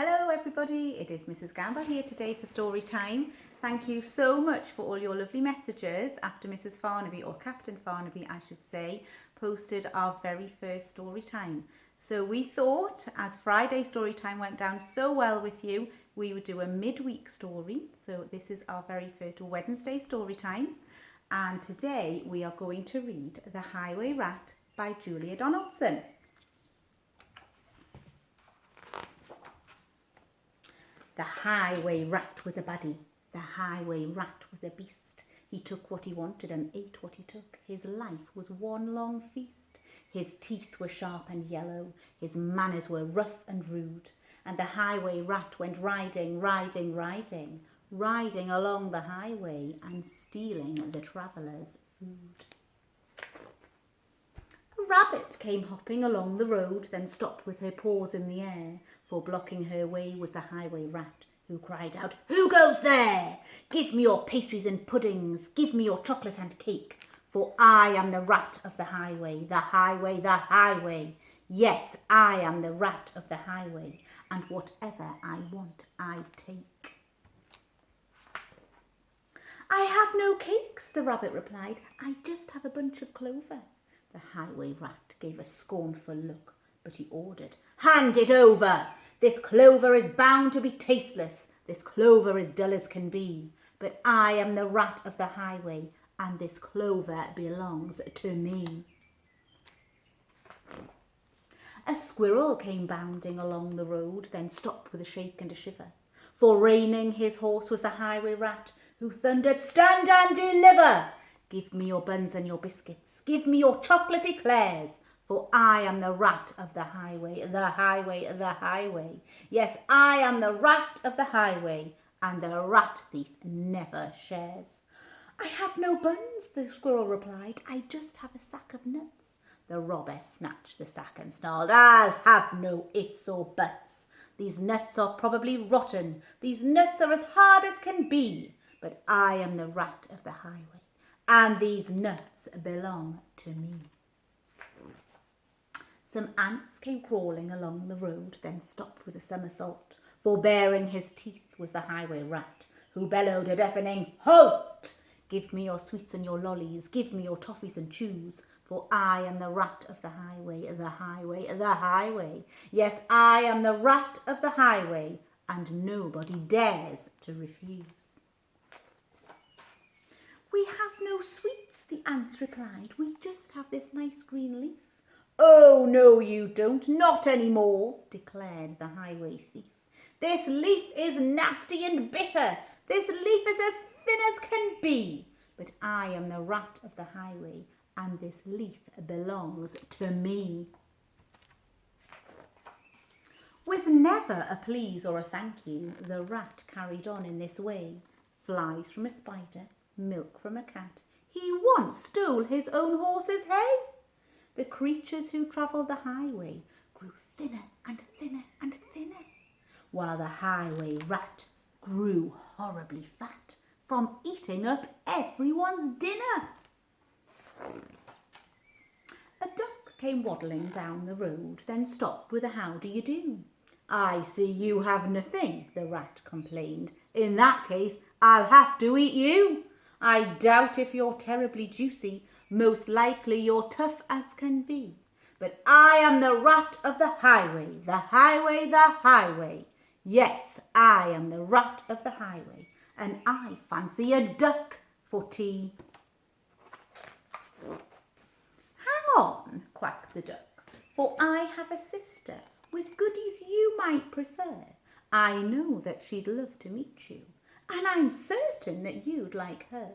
Hello everybody, it is Mrs. Gamble here today for story time. Thank you so much for all your lovely messages after Mrs. Farnaby, or Captain Farnaby I should say, posted our very first story time. So we thought, as Friday story time went down so well with you, we would do a midweek story. So this is our very first Wednesday story time. And today we are going to read The Highway Rat by Julia Donaldson. The highway rat was a baddie, the highway rat was a beast. He took what he wanted and ate what he took. His life was one long feast. His teeth were sharp and yellow, his manners were rough and rude. And the highway rat went riding, riding, riding, riding along the highway and stealing the travellers' food. A rabbit came hopping along the road, then stopped with her paws in the air, for blocking her way was the highway rat, who cried out, "Who goes there? Give me your pastries and puddings, give me your chocolate and cake, for I am the rat of the highway, the highway, the highway. Yes, I am the rat of the highway, and whatever I want, I take." "I have no cakes," the rabbit replied. "I just have a bunch of clover." The highway rat gave a scornful look, but he ordered, "Hand it over! This clover is bound to be tasteless. This clover is dull as can be. But I am the rat of the highway, and this clover belongs to me." A squirrel came bounding along the road, then stopped with a shake and a shiver. For reining his horse was the highway rat, who thundered, "Stand and deliver! Give me your buns and your biscuits, give me your chocolate eclairs, for I am the rat of the highway, the highway, the highway. Yes, I am the rat of the highway, and the rat thief never shares." "I have no buns," the squirrel replied. "I just have a sack of nuts." The robber snatched the sack and snarled, "I'll have no ifs or buts. These nuts are probably rotten. These nuts are as hard as can be. But I am the rat of the highway, and these nuts belong to me." Some ants came crawling along the road, then stopped with a somersault. For baring his teeth was the highway rat, who bellowed a deafening, "Halt! Give me your sweets and your lollies, give me your toffees and chews, for I am the rat of the highway, the highway, the highway. Yes, I am the rat of the highway, and nobody dares to refuse." "We have no sweets," the ants replied. "We just have this nice green leaf." "Oh, no, you don't, not any more," declared the highway thief. "This leaf is nasty and bitter. This leaf is as thin as can be. But I am the rat of the highway, and this leaf belongs to me." With never a please or a thank you, the rat carried on in this way. Flies from a spider, milk from a cat. He once stole his own horse's hay. The creatures who travelled the highway grew thinner and thinner and thinner, while the highway rat grew horribly fat from eating up everyone's dinner. A duck came waddling down the road, then stopped with a "How do you do?" "I see you have nothing," the rat complained. "In that case, I'll have to eat you. I doubt if you're terribly juicy. Most likely you're tough as can be. But I am the rat of the highway, the highway, the highway. Yes, I am the rat of the highway, and I fancy a duck for tea." "Hang on," quacked the duck, "for I have a sister with goodies you might prefer. I know that she'd love to meet you, and I'm certain that you'd like her.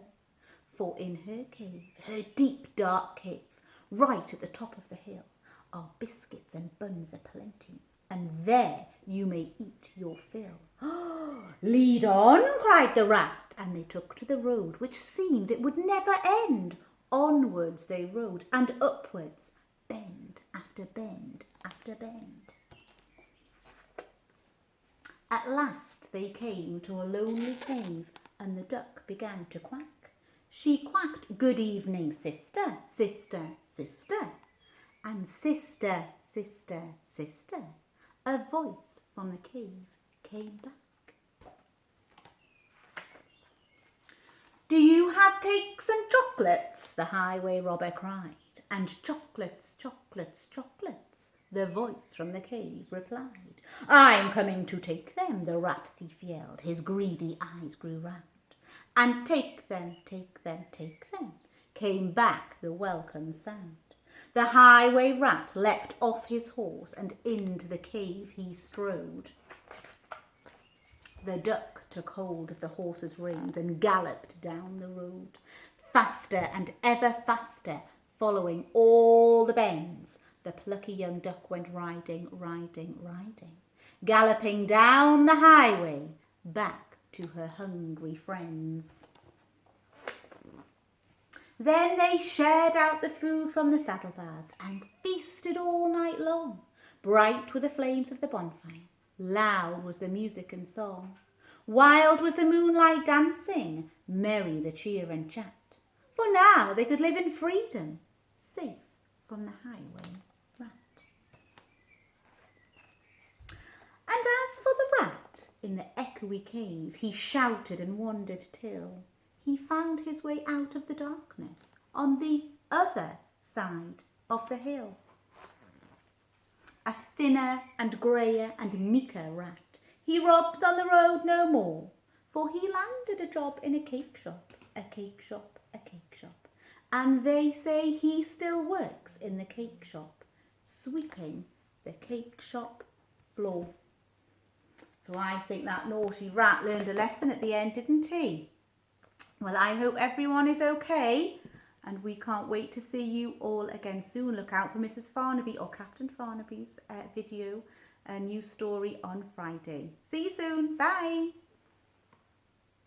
For in her cave, her deep dark cave, right at the top of the hill, are biscuits and buns aplenty, and there you may eat your fill." "Lead on," cried the rat, and they took to the road, which seemed it would never end. Onwards they rode, and upwards, bend after bend after bend. At last they came to a lonely cave, and the duck began to quack. She quacked, "Good evening, sister, sister, sister." And sister, sister, sister, A voice from the cave came back. Do you have cakes and chocolates? The highway robber cried. And chocolates, chocolates, chocolates, the voice from the cave replied. I'm coming to take them, the rat thief yelled. His greedy eyes grew round. And take them, take them, take them, came back the welcome sound. The highway rat leapt off his horse and into the cave he strode. The duck took hold of the horse's reins and galloped down the road, faster and ever faster, following all the bends. The plucky young duck went riding, riding, riding, galloping down the highway, back to her hungry friends. Then they shared out the food from the saddlebags and feasted all night long. Bright were the flames of the bonfire, loud was the music and song. Wild was the moonlight dancing, merry the cheer and chat. For now they could live in freedom, safe from the highway rat. And as for the rat in the echoey cave, he shouted and wandered till he found his way out of the darkness on the other side of the hill. A thinner and greyer and meeker rat, he robs on the road no more, for he landed a job in a cake shop, a cake shop, a cake shop. And they say he still works in the cake shop, sweeping the cake shop floor. So I think that naughty rat learned a lesson at the end, didn't he? Well, I hope everyone is okay, and we can't wait to see you all again soon. Look out for Mrs. Farnaby or Captain Farnaby's video, a new story on Friday. See you soon. Bye.